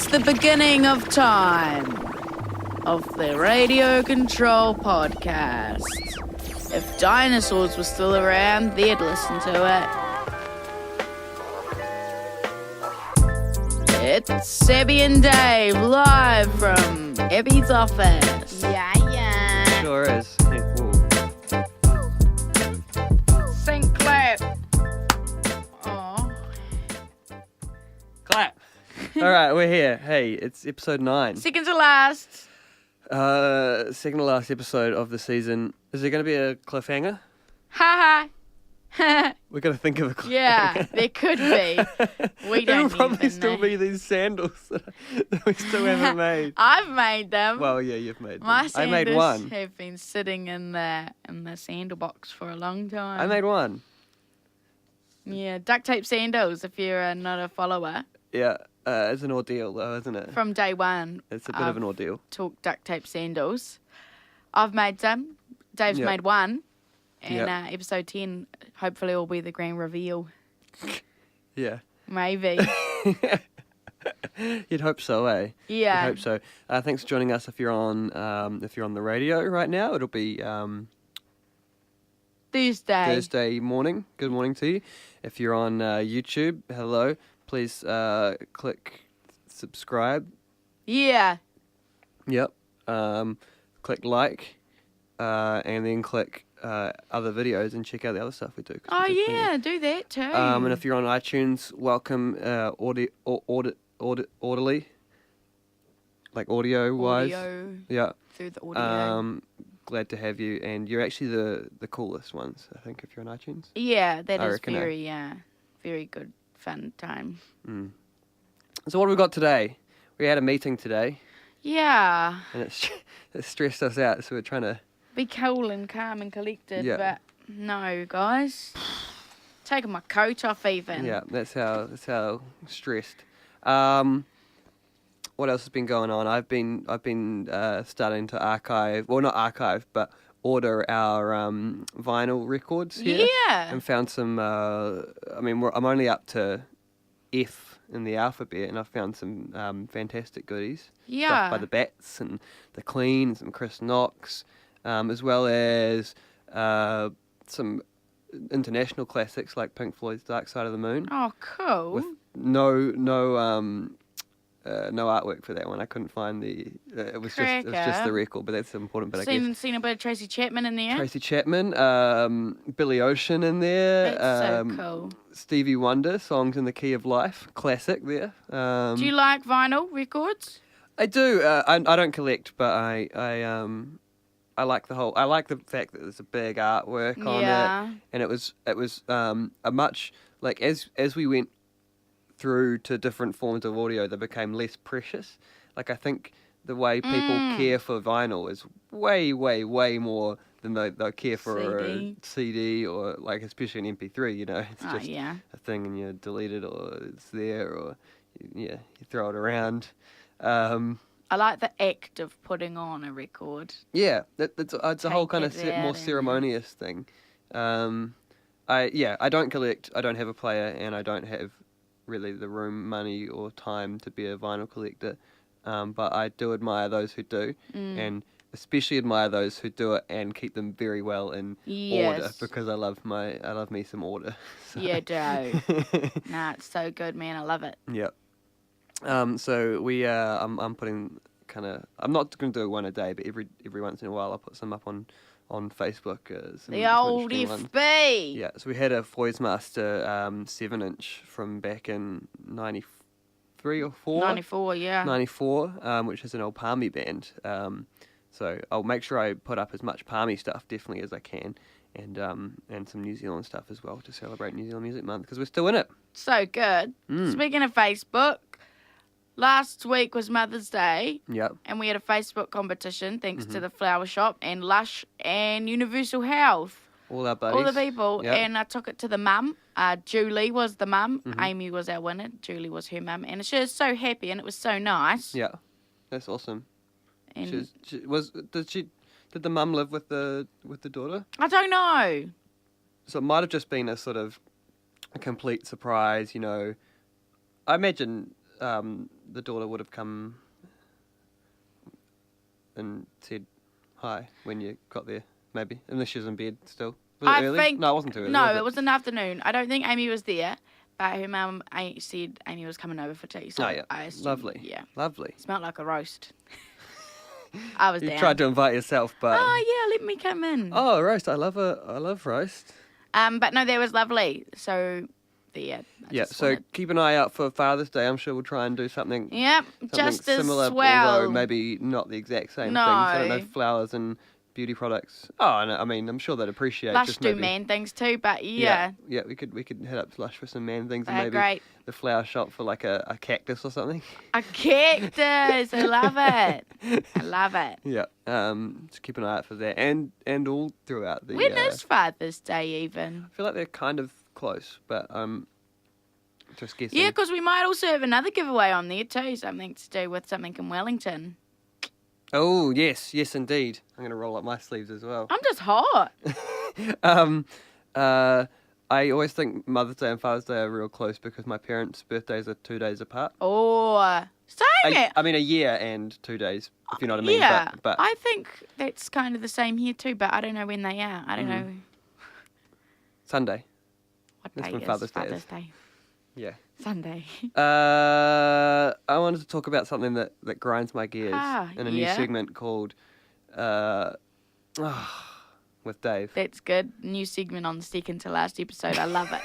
It's the beginning of time of the Radio Control podcast. If dinosaurs were still around, they'd listen to it. It's Abi and Dave live from Abby's office. Yeah. Sure is. Sync clap. Oh. Clap. All right, we're here. Hey, it's episode 9. Second to last. Second to last episode of the season. Is there going to be a cliffhanger? Ha ha. We're going to think of a cliffhanger. Yeah, there could be. We don't There will probably even still know. be these sandals that we still haven't made. I've made them. Well, yeah, you've made them. My I sandals made one. have been sitting in the sandal box for a long time. I made one. Yeah, duct tape sandals. If you're not a follower, Yeah, it's an ordeal though, isn't it? from day one, It's a bit of an ordeal. talk duct tape sandals. I've made some. Dave's Yep. made one, and Yep. episode 10 hopefully will be the grand reveal. Yeah. Maybe. You'd hope so, eh? Yeah. You'd hope so. Thanks for joining us. If you're on the radio right now, it'll be Thursday morning. Good morning to you. If you're on YouTube, hello. Please click subscribe. Yeah. Yep. Click like, and then click other videos and check out the other stuff we do. 'Cause Oh we do plenty. yeah, do that too. And if you're on iTunes, welcome orderly, like audio wise. Audio Yeah. through the audio. Glad to have you, and you're actually the coolest ones, I think, if you're on iTunes. Yeah, that I is reckon, very good fun time. So what have we got today? We had a meeting today, Yeah, and it stressed us out, so we're trying to... be cool and calm and collected, Yeah. but no, guys. Taking my coat off even. Yeah, that's how stressed. What else has been going on? I've been starting to archive, well, not archive, but order our vinyl records here. Yeah. And found some. I'm only up to F in the alphabet, and I've found some fantastic goodies. Yeah. Stuff by the Bats and the Cleans and Chris Knox, as well as some international classics like Pink Floyd's Dark Side of the Moon. Oh, cool. With no artwork for that one. I couldn't find the. It was just Cracker. the record, but that's important. But I guess Seen a bit of Tracy Chapman in there. Tracy Chapman, Billy Ocean in there. That's so cool. Stevie Wonder, Songs in the Key of Life, classic there. Do you like vinyl records? I do. I don't collect, but I like the whole. I like the fact that there's a big artwork on Yeah. it, and it was a much like as we went through to different forms of audio, they became less precious. Like I think the way people care for vinyl is way more than they'll care for CD. a CD or like especially an MP3. You know, it's Oh, just yeah. a thing and you delete it or it's there or you throw it around. I like the act of putting on a record. Yeah, it's a whole kind of Take it out more and- ceremonious thing. I don't collect. I don't have a player, and I don't have really the room, money, or time to be a vinyl collector. But I do admire those who do, and especially admire those who do it and keep them very well in order Yes. because I love me some order. So. Yeah, do. Nah, it's so good, man. I love it. Yep. So we I'm putting kind of I'm not going to do one a day, but every once in a while I'll put some up on Facebook. The old interesting ones. FB. Yeah, so we had a Foyesmaster 7-inch from back in 93 or 4? 94, yeah. 94, which is an old Palmy band. So I'll make sure I put up as much Palmy stuff definitely as I can, and some New Zealand stuff as well to celebrate New Zealand Music Month because we're still in it. So good. Speaking of Facebook, last week was Mother's Day, Yep. and we had a Facebook competition thanks to the Flower Shop and Lush and Universal Health. All our buddies. All the people, Yep. and I took it to the mum. Julie was the mum. Amy was our winner. Julie was her mum, and she was so happy, and it was so nice. Yeah, that's awesome. And Did the mum live with the daughter? I don't know. So it might have just been a sort of a complete surprise, you know. I imagine the daughter would have come and said hi when you got there, maybe, unless she was in bed still. Was it early? No, it wasn't too early. No, it was an afternoon. I don't think Amy was there, but her mum said Amy was coming over for tea. So yeah. I assumed, Lovely. Yeah. Lovely. Smelled like a roast. I was You down. tried to invite yourself, but... Oh, yeah, let me come in. Oh, roast. I love roast. But no, that was lovely. So, yeah. So keep an eye out for Father's Day. I'm sure we'll try and do something... Yep, just as similar, well. although maybe not the exact same No. things. I don't know, flowers and beauty products. Oh, no, I mean, I'm sure they'd appreciate Lush just do maybe... man things too, but yeah. Yeah, we could hit up Lush for some man things, and They're maybe great. the flower shop for like a cactus or something. A cactus. I love it. I love it. Yeah. Just keep an eye out for that, and all throughout the... When is Father's Day even? I feel like they're kind of close, but just guessing. Yeah, because we might also have another giveaway on there too, something to do with something in Wellington. Oh, yes, indeed. I'm going to roll up my sleeves as well. I'm just hot. I always think Mother's Day and Father's Day are real close because my parents' birthdays are 2 days apart. Oh, same it. I mean, a year and 2 days, if you know what I mean. Yeah, But I think that's kind of the same here too, but I don't know when they are. I don't know Sunday. what That's day when is Father's Day Father's is. Day. Yeah. Sunday. I wanted to talk about something that grinds my gears in a new yeah. segment called with Dave. That's good. New segment on the second to last episode. I love it.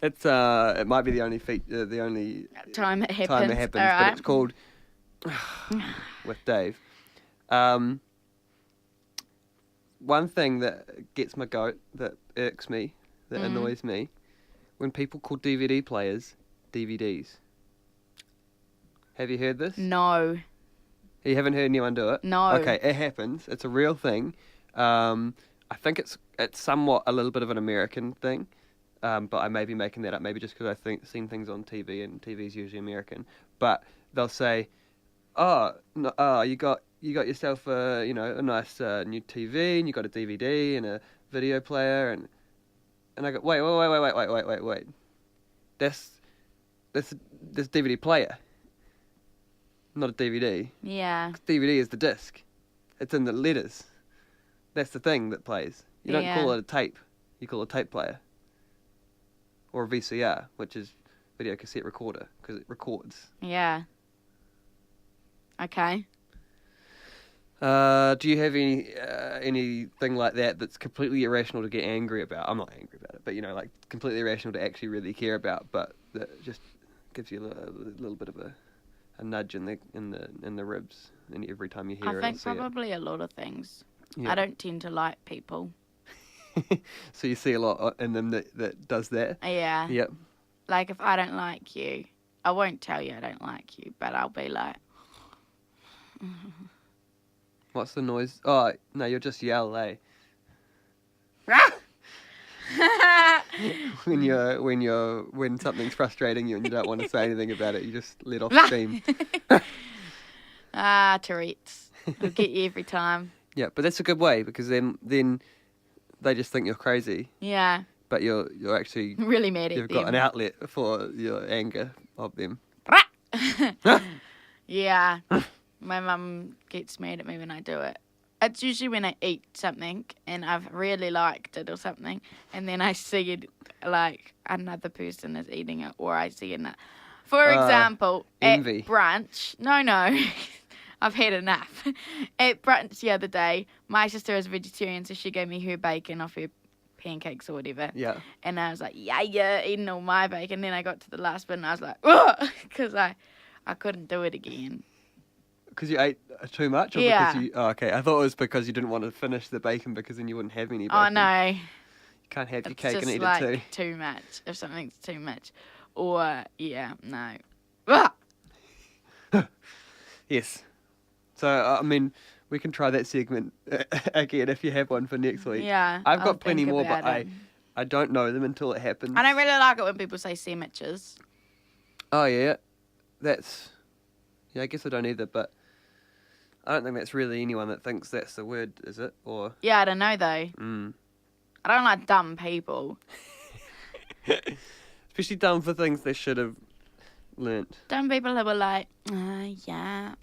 It might be the only the only Time it happens. All right. But it's called with Dave. One thing that gets my goat, that irks me, that annoys me, when people call DVD players DVDs. Have you heard this? No. You haven't heard anyone do it? No. Okay, it happens. It's a real thing. I think it's somewhat a little bit of an American thing, but I may be making that up. Maybe just because I've seen things on TV, and TV is usually American. But they'll say, "Oh, no, you got yourself a nice new TV, and you got a DVD and a video player," and I go, wait. This DVD player, not a DVD. Yeah. DVD is the disc. It's in the letters. That's the thing that plays. You don't call it a tape. You call it a tape player. Or a VCR, which is video cassette recorder, because it records. Yeah. Okay. Do you have anything like that that's completely irrational to get angry about? I'm not angry about it, but like completely irrational to actually really care about, but that just gives you a little bit of a nudge in the ribs, and every time you hear it. I think probably a lot of things. Yeah. I don't tend to like people. So you see a lot in them that does that? Yeah. Yep. Like if I don't like you, I won't tell you I don't like you, but I'll be like... What's the noise? Oh, no, you'll just yell, eh? when something's frustrating you and you don't want to say anything about it, you just let off steam. Tourette's. It'll get you every time. Yeah, but that's a good way, because then they just think you're crazy. Yeah. But you're actually really mad at them. You've got an outlet for your anger of them. Yeah. My mum gets mad at me when I do it. It's usually when I eat something and I've really liked it or something, and then I see it like another person is eating it, or I see it. For example, envy. At brunch. No. I've had enough. At brunch the other day, my sister is vegetarian, so she gave me her bacon off her pancakes or whatever. Yeah. And I was like, yeah, eating all my bacon. Then I got to the last bit and I was like, ugh, because I couldn't do it again. Because you ate too much? Or yeah. Because okay. I thought it was because you didn't want to finish the bacon, because then you wouldn't have any bacon. Oh, no. You can't have your cake and eat like it too much. If something's too much. Or, yeah, no. Ugh! Yes. So, I mean, we can try that segment again if you have one for next week. Yeah. I've got plenty more, but I don't know them until it happens. don't really like it when people say sandwiches. Oh, yeah. Yeah, I guess I don't either, but I don't think that's really anyone that thinks that's the word, is it? Or yeah, I don't know, though. I don't like dumb people. Especially dumb for things they should have, learnt? Some people who were like, yeah.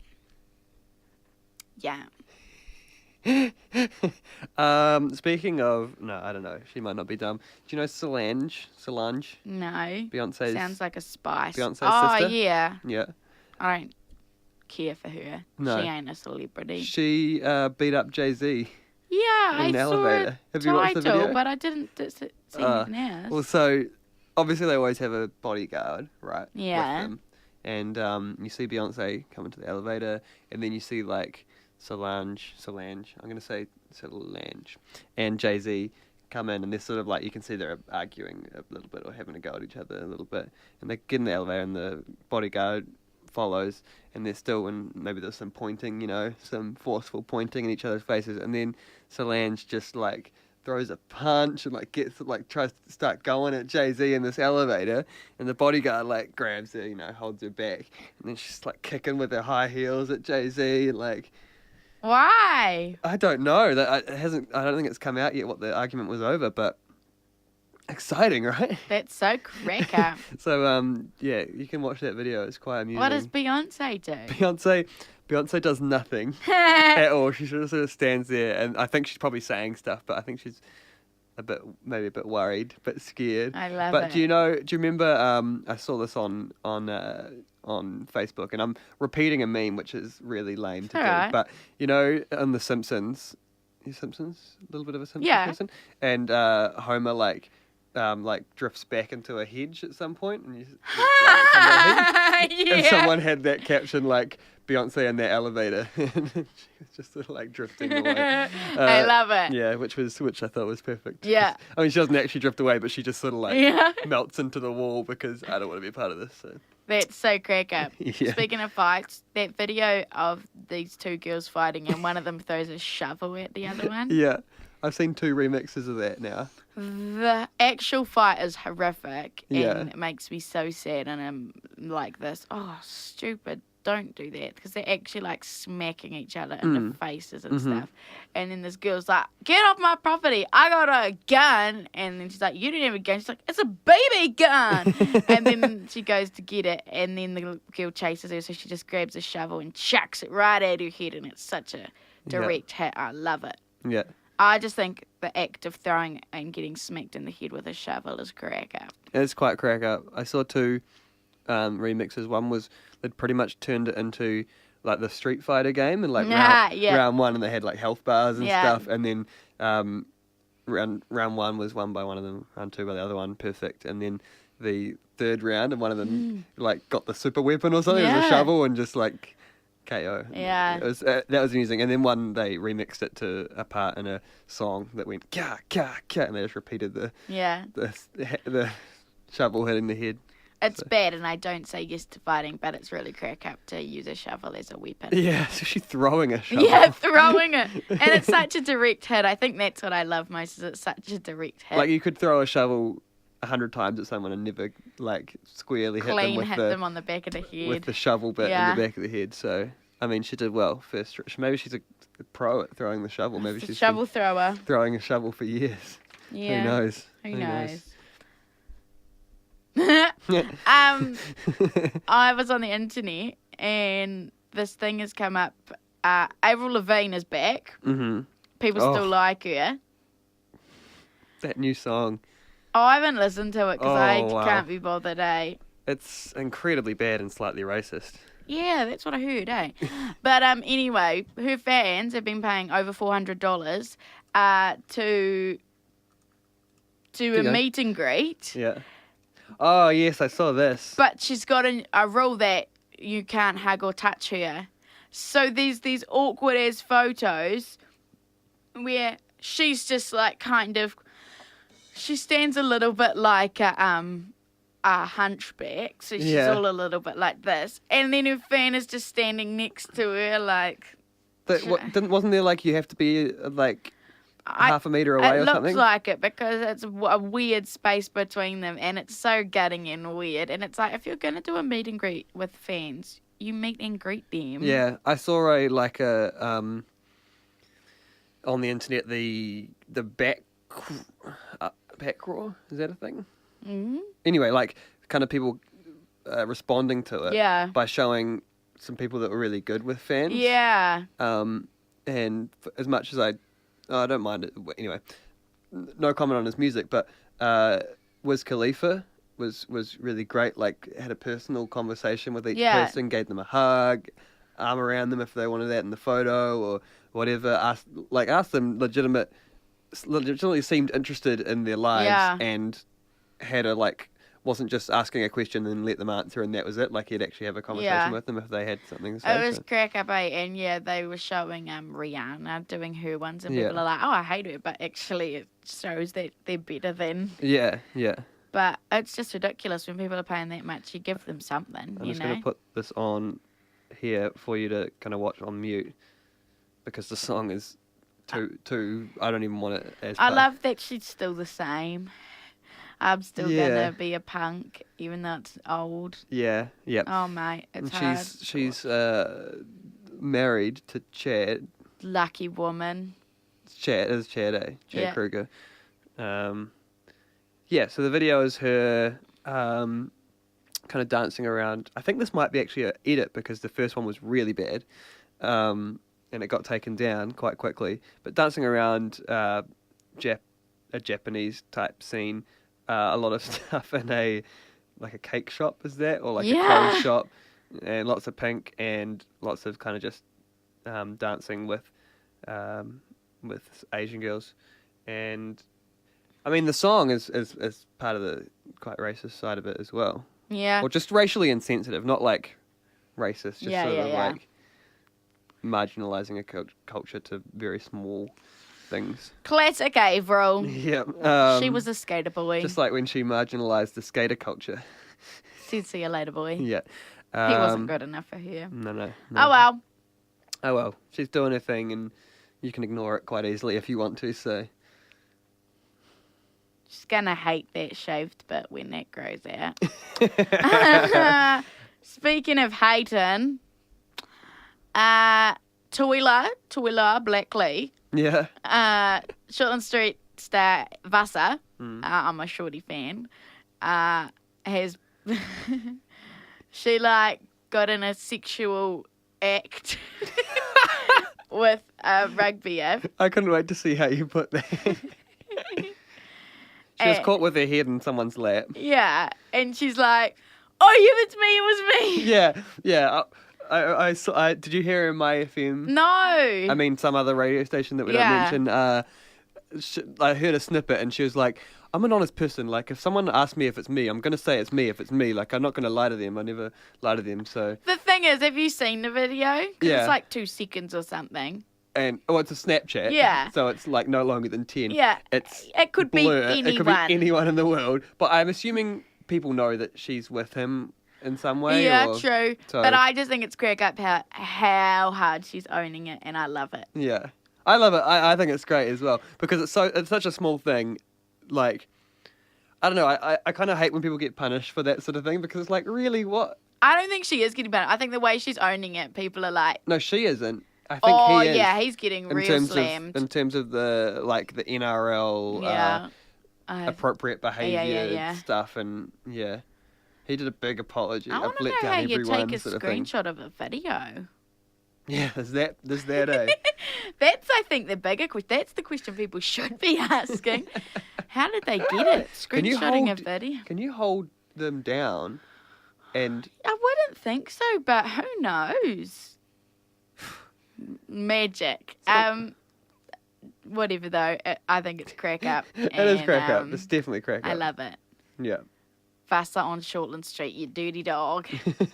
Speaking of, no, I don't know. She might not be dumb. Do you know Solange? No. Beyonce's. Sounds like a spice. Beyonce's sister. sister. Yeah. Yeah. I don't care for her. No. She ain't a celebrity. She beat up Jay-Z. Yeah, in an I elevator. saw Have you watched the video? but I didn't see anything else. Well, so obviously they always have a bodyguard, right? Yeah. With them. And you see Beyonce come into the elevator, and then you see like Solange. I'm going to say Solange, and Jay-Z come in, and they're sort of like, you can see they're arguing a little bit or having a go at each other a little bit, and they get in the elevator, and the bodyguard follows, and they're still, and maybe there's some pointing, some forceful pointing in each other's faces, and then Solange just like throws a punch and like tries to start going at Jay-Z in this elevator, and the bodyguard like grabs her, holds her back, and then she's like kicking with her high heels at Jay-Z, like. Why? I don't know. That hasn't. I don't think it's come out yet what the argument was over, but exciting, right? That's so cracker. So yeah, you can watch that video. It's quite amusing. What does Beyonce do? Beyonce does nothing at all. She sort of stands there, and I think she's probably saying stuff, but I think she's maybe a bit worried, a bit scared. I love it. But do you remember? I saw this on Facebook, and I'm repeating a meme, which is really lame to do. Right. But on The Simpsons, a little bit of a Simpsons person, and Homer like drifts back into a hedge at some point, and and someone had that caption like Beyonce in that elevator, and she was just sort of like drifting away. I love it. Yeah, which I thought was perfect. Yeah. I mean, she doesn't actually drift away, but she just sort of melts into the wall because I don't want to be a part of this. So. That's so cracker. Yeah. Speaking of fights, that video of these two girls fighting and one of them throws a shovel at the other one. Yeah. I've seen 2 remixes of that now. The actual fight is horrific Yeah. and it makes me so sad, and I'm like this, stupid, don't do that, because they're actually like smacking each other in the faces and stuff. And then this girl's like, get off my property, I got a gun. And then she's like, you don't have a gun. She's like, it's a BB gun. And then she goes to get it, and then the girl chases her, so she just grabs a shovel and chucks it right at her head, and it's such a direct hit. I love it. Yeah. I just think the act of throwing and getting smacked in the head with a shovel is crack up. It's quite crack up. I saw 2 remixes. One was they'd pretty much turned it into like the Street Fighter game, and like round 1, and they had like health bars and stuff, and then round 1 was won by one of them, round 2 by the other one, perfect, and then the third round, and one of them like got the super weapon or something, it was a shovel, and just like KO. Yeah. It was, that was amusing. And then one, they remixed it to a part in a song that went, ka, ka, ka, and they just repeated the shovel hitting the head. It's bad, and I don't say yes to fighting, but it's really crack up to use a shovel as a weapon. Yeah, so she's throwing a shovel. Yeah, throwing it. And it's such a direct hit. I think that's what I love most, is it's such a direct hit. Like, you could throw a shovel 100 times at someone and never, like, squarely hit them on the back of the head. with the shovel bit in the back of the head. So, I mean, she did well first. Maybe she's a pro at throwing the shovel. Maybe she's shovel thrower. Throwing a shovel for years. Yeah. Who knows? Who knows? I was on the internet and this thing has come up. Avril Lavigne is back. Mm-hmm. People still like her. That new song. Oh, I haven't listened to it because I can't be bothered, eh? It's incredibly bad and slightly racist. Yeah, that's what I heard, eh? But anyway, her fans have been paying over $400 to a meet and greet. Yeah. Oh, yes, I saw this. But she's got a rule that you can't hug or touch her. So there's these awkward-ass photos where she's just like she stands a little bit like a hunchback. So she's all a little bit like this. And then her fan is just standing next to her like... Wasn't there like you have to be like... half a metre away or something? It looks like it because it's a weird space between them and it's so gutting and weird. And it's like, if you're going to do a meet and greet with fans, you meet and greet them. Yeah, I saw on the internet, the back crawl, is that a thing? Mm-hmm. Anyway, like kind of people responding to it by showing some people that were really good with fans. Yeah. And as much as I don't mind it anyway. No comment on his music, but Wiz Khalifa was really great. Like, had a personal conversation with each person, gave them a hug, arm around them if they wanted that in the photo or whatever. Asked them legitimately seemed interested in their lives and had wasn't just asking a question and let them answer and that was it. Like, he'd actually have a conversation with them if they had something to say. It was crack up, and they were showing Rihanna doing her ones, and people are like, oh, I hate her, but actually it shows that they're better than... Yeah. But it's just ridiculous when people are paying that much, you give them something, I'm just going to put this on here for you to kind of watch on mute because the song is too I don't even want it as I love that she's still the same. I'm still gonna be a punk, even though it's old. Yeah. Oh mate, it's hard. She's married to Chad. Lucky woman. Chad, Kruger. So the video is her kind of dancing around. I think this might be actually an edit because the first one was really bad, and it got taken down quite quickly. But dancing around a Japanese type scene. A lot of stuff in a cake shop, is that? Or a clothes shop, and lots of pink and lots of kind of just dancing with Asian girls. And I mean, the song is part of the quite racist side of it as well. Yeah. Or just racially insensitive, not racist, just marginalising a culture to very small things. Classic Avril. Yeah. She was a skater boy. Just like when she marginalised the skater culture. Said, see you later, boy. Yeah. He wasn't good enough for her. No. Oh well. She's doing her thing and you can ignore it quite easily if you want to, so. She's gonna hate that shaved bit when that grows out. Speaking of hating, Tawila Blackley. Yeah. Shortland Street star Vasa, I'm a Shorty fan, has she got in a sexual act with a rugbyer. I couldn't wait to see how you put that. She was caught with her head in someone's lap. Yeah, and she's like, "Oh, yeah, it's me. It was me." Yeah. I saw. Did you hear in my FM? No. I mean, some other radio station that we don't mention. I heard a snippet, and she was like, "I'm an honest person. Like, if someone asks me if it's me, I'm gonna say it's me. If it's me, I'm not gonna lie to them. I never lie to them." So the thing is, have you seen the video? 'Cause it's 2 seconds or something. And it's a Snapchat. Yeah. So it's no longer than 10. Yeah. It could be anyone. It could be anyone in the world. But I'm assuming people know that she's with him in some way. Yeah, true. So, but I just think it's crack up how hard she's owning it, and I love it. Yeah, I love it. I think it's great as well because it's such a small thing. I don't know. I kind of hate when people get punished for that sort of thing because it's really what? I don't think she is getting punished. I think the way she's owning it, people are like, no, she isn't. I think he is. Yeah, he's getting real slammed. In terms of the the NRL appropriate behaviour stuff, and he did a big apology. I want to know how you take a screenshot of a video. Yeah, there's that, eh? That's, I think, the bigger question. That's the question people should be asking. How did they get it? Screenshotting a video. Can you hold them down? And I wouldn't think so, but who knows? Magic. Whatever though, I think it's crack up. It is crack up. It's definitely crack up. I love it. Yeah. Vasa on Shortland Street, you dirty dog.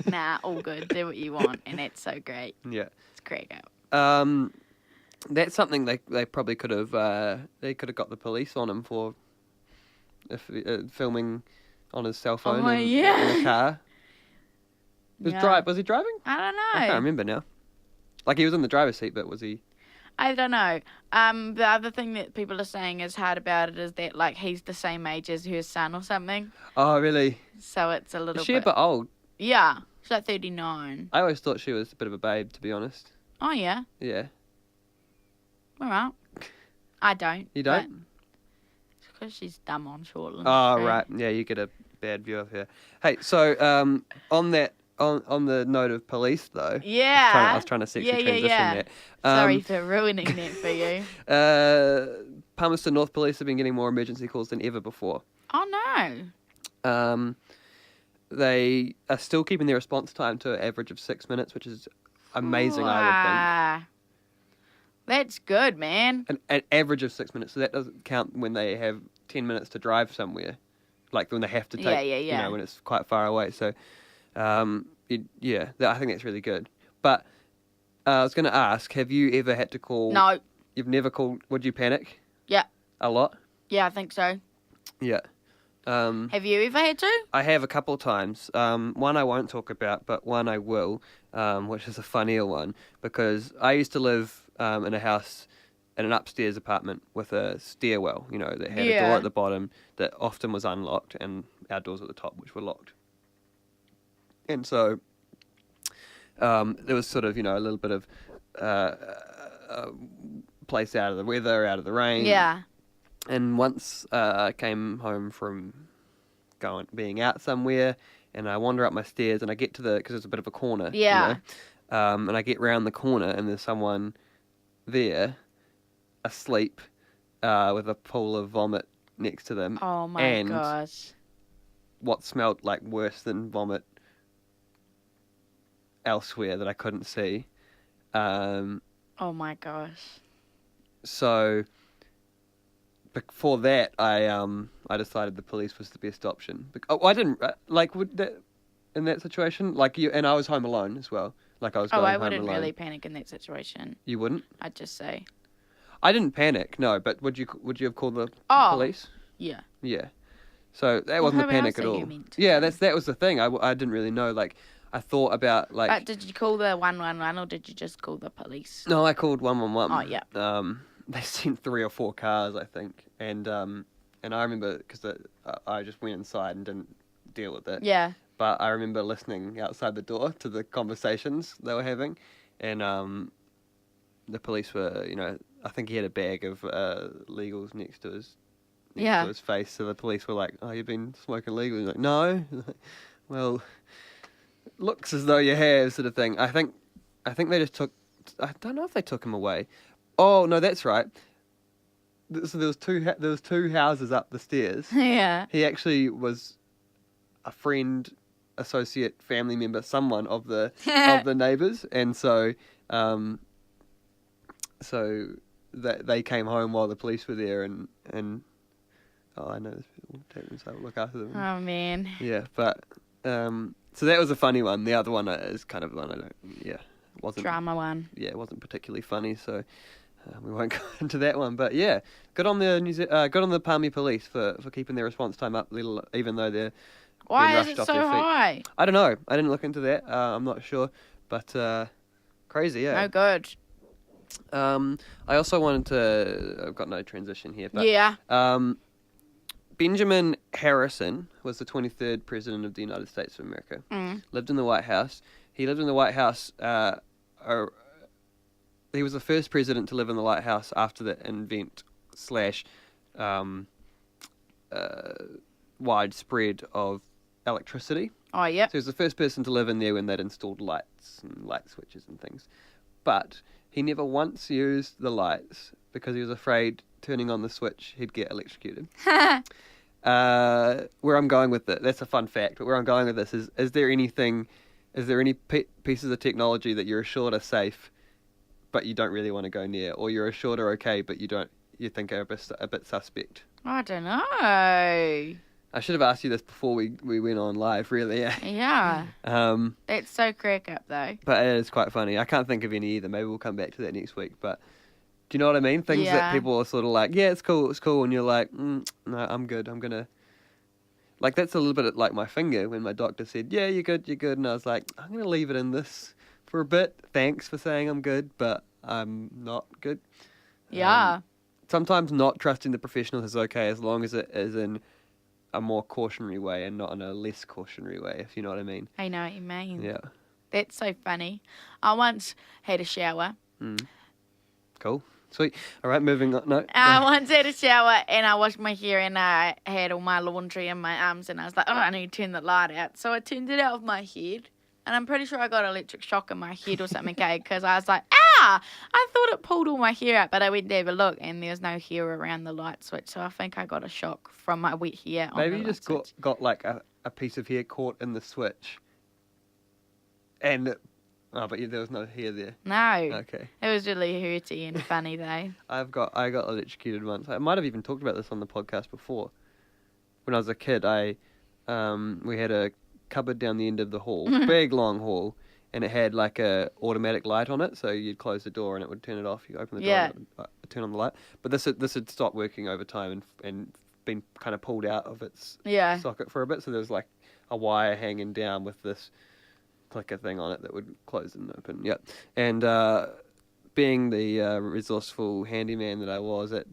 Nah, all good. Do what you want, and that's so great. Yeah. It's crack up. That's something they probably could have got the police on him for, if filming on his cell phone in a car. Was he driving? I don't know. I can't remember now. He was in the driver's seat, but was he? I don't know. The other thing that people are saying is hard about it is that he's the same age as her son or something. Oh, really? So it's a little. Is she a bit old? Yeah, she's 39. I always thought she was a bit of a babe, to be honest. Oh yeah. Yeah. All right. I don't. You don't? It's because she's dumb on Shortland. Oh right, yeah. You get a bad view of her. Hey, so on the note of police though. Yeah. I was trying to sexually transition that. Sorry for ruining that for you. Palmerston North Police have been getting more emergency calls than ever before. Oh no. They are still keeping their response time to an average of 6 minutes, which is amazing, I would think. That's good, man. An average of 6 minutes, so that doesn't count when they have 10 minutes to drive somewhere, like when they have to take, you know, when it's quite far away. So, I think that's really good. But I was going to ask, have you ever had to call? No. You've never called? Would you panic? Yeah. A lot? Yeah, I think so. Yeah. Have you ever had to? I have a couple of times. One I won't talk about, but one I will, which is a funnier one, because I used to live in a house, in an upstairs apartment with a stairwell, you know, that had a door at the bottom that often was unlocked and our doors at the top, which were locked. And so there was sort of, you know, a little bit of place out of the weather, out of the rain. Yeah. And once I came home from being out somewhere, and I wander up my stairs, and I get to because it's a bit of a corner. Yeah. You know? And I get round the corner, and there's someone there, asleep, with a pool of vomit next to them. Oh my gosh. What smelled like worse than vomit elsewhere that I couldn't see. Oh my gosh. So before that, I decided the police was the best option. I didn't would that in that situation, like you, and I was home alone as well. Like I was going home alone. I wouldn't really panic in that situation. You wouldn't? I'd just say. I didn't panic, no. But would you have called the police? Yeah. Yeah. So that wasn't a panic at all. Yeah, that was the thing. I didn't really know. Like I thought about like. But did you call the 111 or did you just call the police? No, I called 111. Oh yeah. They sent 3 or 4 cars, I think, and I remember because I just went inside and didn't deal with it. Yeah. But I remember listening outside the door to the conversations they were having, and the police were, you know, I think he had a bag of legals next to his face, so the police were like, "Oh, you've been smoking legals?" He's like, "No." Well, looks as though you have, sort of thing. I think they just took. I don't know if they took him away. Oh no, that's right. So there was two houses up the stairs. Yeah. He actually was a friend, associate, family member, someone of the neighbours, and so that they came home while the police were there, and I know there's people taking so look after them. Oh man. Yeah, but so that was a funny one. The other one is kind of one wasn't drama one. Yeah, it wasn't particularly funny, so. We won't go into that one, but yeah, good on the Palmy police for keeping their response time up, even though they're why rushed is it off so their feet. high? I don't know. I didn't look into that. I'm not sure, but crazy, yeah. No good. I also wanted to. I've got no transition here, but yeah. Benjamin Harrison was the 23rd president of the United States of America. Lived in the White House. He lived in the White House. He was the first president to live in the White House after the invent / widespread of electricity. Oh, yeah. So he was the first person to live in there when they'd installed lights and light switches and things. But he never once used the lights because he was afraid turning on the switch he'd get electrocuted. Where I'm going with it, that's a fun fact, but where I'm going with this is there any pieces of technology that you're assured are safe but you don't really want to go near, or you're assured are okay, but you think are a bit suspect? I don't know. I should have asked you this before we went on live, really. Yeah. That's so crack up, though. But it is quite funny. I can't think of any either. Maybe we'll come back to that next week. But do you know what I mean? Things that people are sort of like, yeah, it's cool, and you're like, no, I'm good. I'm gonna. Like that's a little bit like my finger when my doctor said, yeah, you're good, and I was like, I'm gonna leave it in this for a bit. Thanks for saying I'm good, but I'm not good. Yeah. Sometimes not trusting the professionals is okay as long as it is in a more cautionary way and not in a less cautionary way, if you know what I mean. I know what you mean. Yeah. That's so funny. I once had a shower. Cool. Sweet. All right, moving on. No. Once I had a shower and I washed my hair and I had all my laundry in my arms and I was like, I need to turn the light out. So I turned it out of my head and I'm pretty sure I got electric shock in my head or something, because I was like, I thought it pulled all my hair out, but I went to have a look and there was no hair around the light switch. So I think I got a shock from my wet hair. Maybe you just got like a piece of hair caught in the switch. And but there was no hair there. No. Okay. It was really hurty and funny though. I got electrocuted once. I might have even talked about this on the podcast before. When I was a kid, we had a cupboard down the end of the hall, big long hall, and it had like a automatic light on it. So you'd close the door and it would turn it off. You open the door and it would turn on the light. But this had stopped working over time and been kind of pulled out of its socket for a bit. So there was like a wire hanging down with this clicker thing on it that would close and open. Yep. And being the resourceful handyman that I was at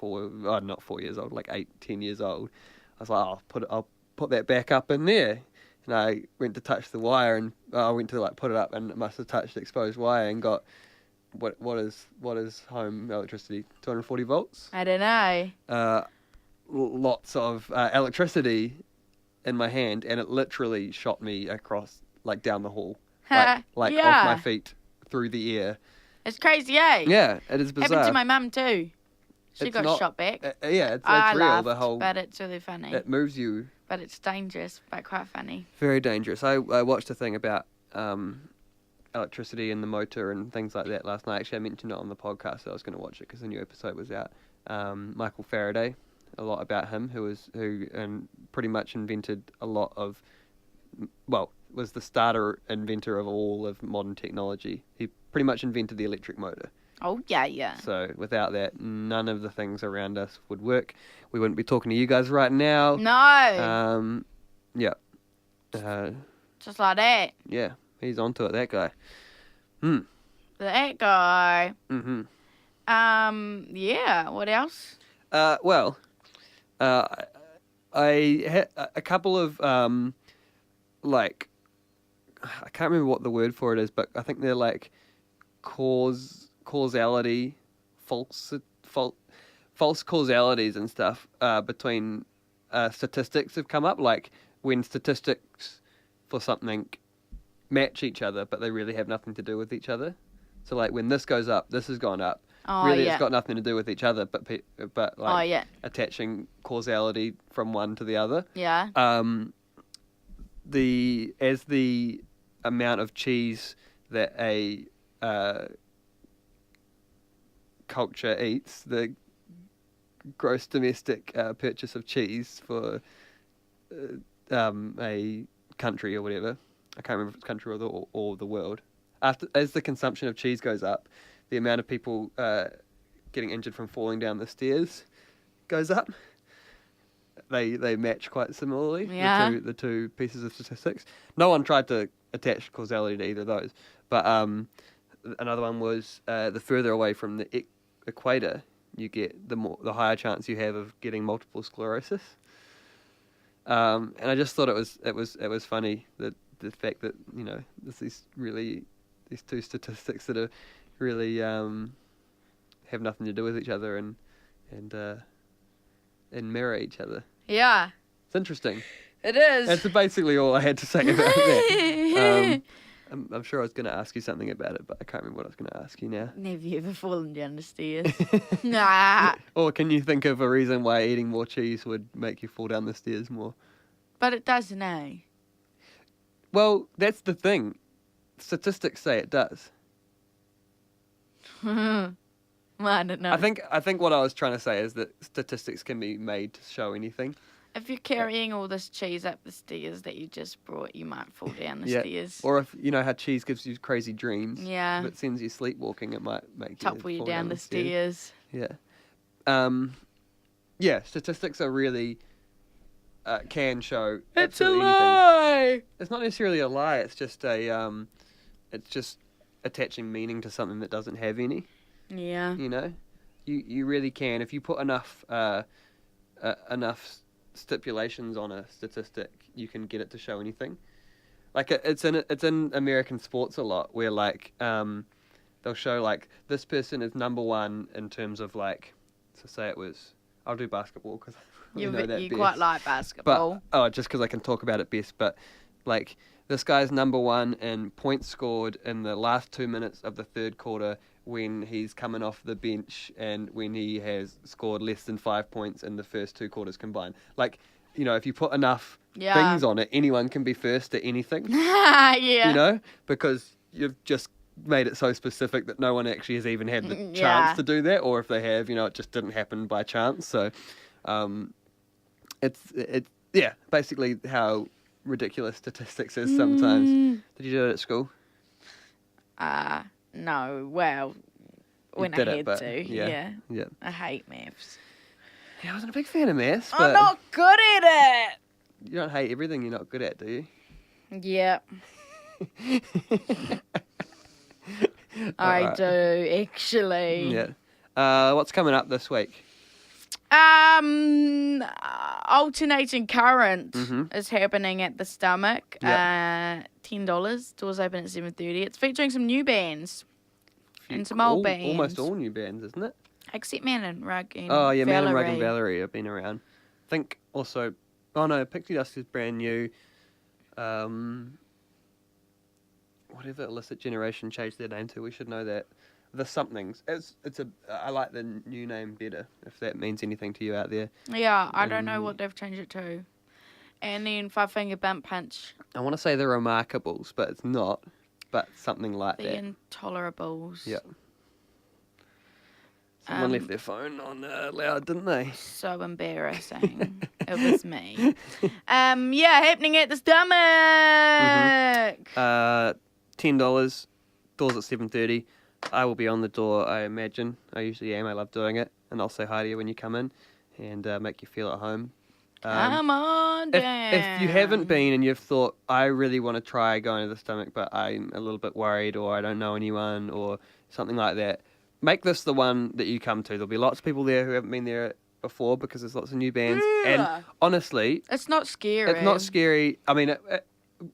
not 4 years old, like 10 years old, I was like, I'll put that back up in there. And I went to touch the wire and I went to like put it up and it must have touched the exposed wire and got what is home electricity? 240 volts? I don't know. Lots of electricity in my hand, and it literally shot me across, like down the hall, off my feet through the air. It's crazy, eh? Yeah, it is bizarre. Happened to my mum too. She got shot back. It's real. Laughed, the whole, but it's really funny. It moves you. But it's dangerous, but quite funny. Very dangerous. I watched a thing about electricity and the motor and things like that last night. Actually, I mentioned it on the podcast, so I was going to watch it because the new episode was out. Michael Faraday, a lot about him, who pretty much invented a lot of, was the inventor of all of modern technology. He pretty much invented the electric motor. Oh, yeah. So without that, none of the things around us would work. We wouldn't be talking to you guys right now. No. Yeah. Just like that. Yeah, he's onto it, that guy. That guy. Mm-hmm. Yeah, what else? I had a couple of, I can't remember what the word for it is, but I think they're like causality, false causalities and stuff between statistics have come up, like when statistics for something match each other, but they really have nothing to do with each other. So like when this goes up, this has gone up. It's got nothing to do with each other, but attaching causality from one to the other. Yeah. As the amount of cheese that a culture eats, the gross domestic purchase of cheese for a country or whatever, I can't remember if it's country or the world. As the consumption of cheese goes up, the amount of people getting injured from falling down the stairs goes up. They match quite similarly, the two pieces of statistics. No one tried to attach causality to either of those. But another one was the further away from the equator you get, the higher chance you have of getting multiple sclerosis. And I just thought it was funny that the fact that there's these two statistics that are really have nothing to do with each other and mirror each other. Yeah. It's interesting. It is. That's basically all I had to say about that. I'm sure I was going to ask you something about it, but I can't remember what I was going to ask you now. Have you ever fallen down the stairs? Nah. Or can you think of a reason why eating more cheese would make you fall down the stairs more? But it doesn't, eh? Well, that's the thing. Statistics say it does. Well, I don't know. I think what I was trying to say is that statistics can be made to show anything. If you're carrying all this cheese up the stairs that you just brought, you might fall down the stairs. Or if you know how cheese gives you crazy dreams. Yeah. If it sends you sleepwalking, it might make topple you down the stairs. Yeah. Statistics are really can show. It's a lie. Anything. It's not necessarily a lie. It's just it's just attaching meaning to something that doesn't have any. Yeah. You really can if you put enough stipulations on a statistic, you can get it to show anything. Like it's in American sports a lot, where like they'll show like this person is number one in terms of like, so say it was, I'll do basketball because you quite like basketball. But, just because I can talk about it best. But like this guy's number one in points scored in the last 2 minutes of the third quarter when he's coming off the bench and when he has scored less than 5 points in the first 2 quarters combined. Like, you know, if you put enough things on it, anyone can be first at anything. Yeah. You know, because you've just made it so specific that no one actually has even had the chance to do that, or if they have, you know, it just didn't happen by chance. So, it's basically how ridiculous statistics is sometimes. Did you do it at school? No. Well, when I had to. Yeah. I hate maths. Yeah, I wasn't a big fan of maths. But I'm not good at it. You don't hate everything you're not good at, do you? Yeah. I do, actually. Yeah. What's coming up this week? Alternating Current is happening at the Stomach. $10. Doors open at 7:30. It's featuring some new bands and some old bands. Almost all new bands, isn't it? Except Man and Rug and Valerie. Man and Rug and Valerie. Valerie have been around. I think also... Oh, no, Pixie Dust is brand new. Whatever Illicit Generation changed their name to, we should know that. The Somethings. I like the new name better, if that means anything to you out there. Yeah, I don't know what they've changed it to. And then Five Finger Bump Punch. I want to say the Remarkables, but it's not. But something like the that. The Intolerables. Yeah. Someone left their phone on loud, didn't they? So embarrassing. It was me. Happening at the Stomach. $10. Doors at 7:30. I will be on the door, I imagine. I usually am. I love doing it. And I'll say hi to you when you come in and make you feel at home. Come on down. If you haven't been and you've thought, I really want to try going to the Stomach, but I'm a little bit worried or I don't know anyone or something like that, make this the one that you come to. There'll be lots of people there who haven't been there before because there's lots of new bands. And honestly... It's not scary. It's not scary. I mean,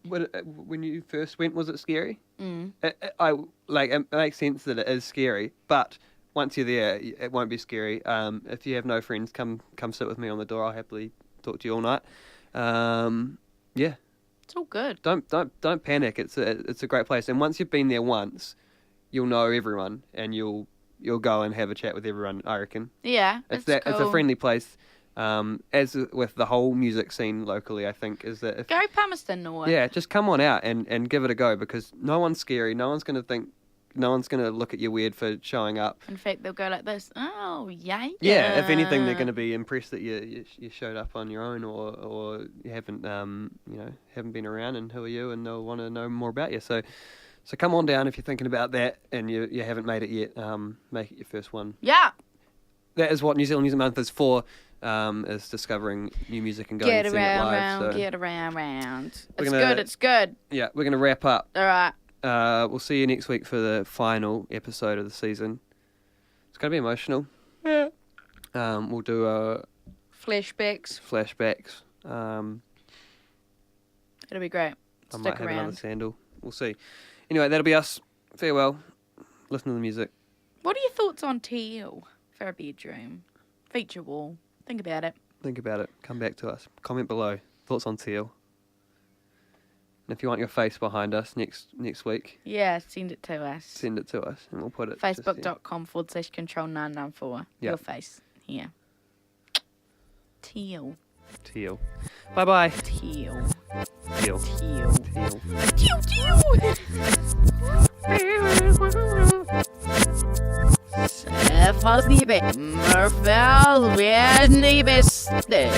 when you first went, was it scary? It makes sense that it is scary, but once you're there, it won't be scary. If you have no friends, come sit with me on the door. I'll happily talk to you all night. It's all good. Don't panic. It's a great place, and once you've been there once, you'll know everyone, and you'll go and have a chat with everyone. I reckon. Yeah, it's cool. It's a friendly place. As with the whole music scene locally, I think is that go Palmerston North. Yeah, just come on out and give it a go because no one's scary. No one's going to look at you weird for showing up. In fact, they'll go like this. Oh, yeah. Yeah, if anything, they're going to be impressed that you showed up on your own or you haven't haven't been around and who are you, and they'll want to know more about you. So come on down if you're thinking about that and you haven't made it yet. Make it your first one. Yeah. That is what New Zealand Music Month is for. Is discovering new music and going and seeing it live. Get around. It's good. Yeah, we're going to wrap up. All right. We'll see you next week for the final episode of the season. It's going to be emotional. Yeah. We'll do flashbacks. It'll be great. I might have another sandal. We'll see. Anyway, that'll be us. Farewell. Listen to the music. What are your thoughts on teal for a bedroom? Feature wall. Think about it. Come back to us. Comment below. Thoughts on teal. And if you want your face behind us next week. Yeah, send it to us. And we'll put it. Facebook.com/control994. Your face. Here. Teal. Bye-bye. Teal. Fast liebe, Mörfel werden die Beste.